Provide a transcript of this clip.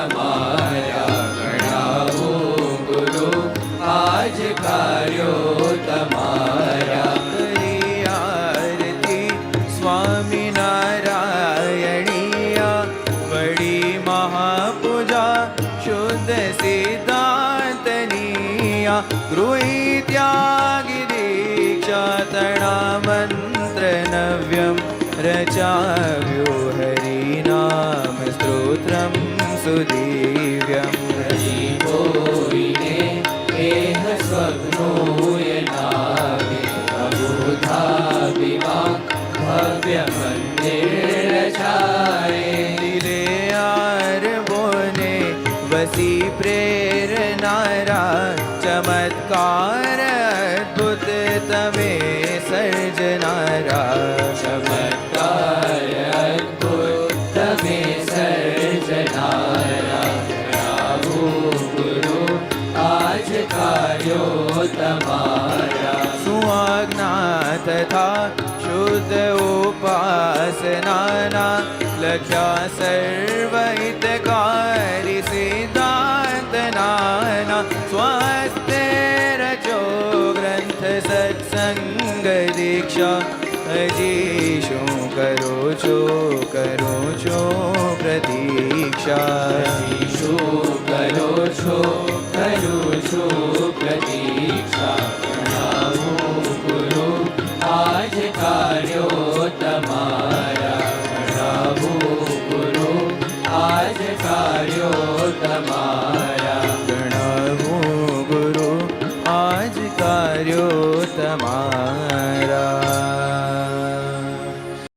તમારા ગણાવો ગુરુ આજ કાર્યો તમારા. કરી આરતી સ્વામિનારાયણીયા વડી મહાપૂજા શુદ્ધ સિદ્ધાંતનીયા. ગૃહી ત્યાગી દીક્ષા તણા મંત્ર નવ્યમ રચાવ્યું હરિનામ સ્તોત્રમ સુદીવ્યમ. જીવોઈને એહ સ્વપ્નોય નાવે અબુધાભિમા ભવ્ય મંદિર રચાય. દિલે આરબોને વસી પ્રેરનારા ચમત્કાર અદ્ભુત તમે સર્જનારા. ચમત્કાર અદ્ભુત તમે સર્જનારા. ગણાવો ગુરુ આજ કાર્યો તમારા. સુઆજ્ઞા તથા શુદ્ધ ઉપાસનાના લખ્યા સર્વ હિતકારી સિદ્ધાંત નાના. સ્વાસ્થ્ય રચો ગ્રંથ સત્સંગ દીક્ષા. હજી શું કરો છો પ્રતીક્ષા. શું કરો છો કરું છું પ્રતીક્ષા. ગણાવો ગુરુ આજ કાર્યો તમારા. ગણાવો ગુરુ આજ કાર્યો તમારા. ગણાવો ગુરુ આજ કાર્યો તમારા.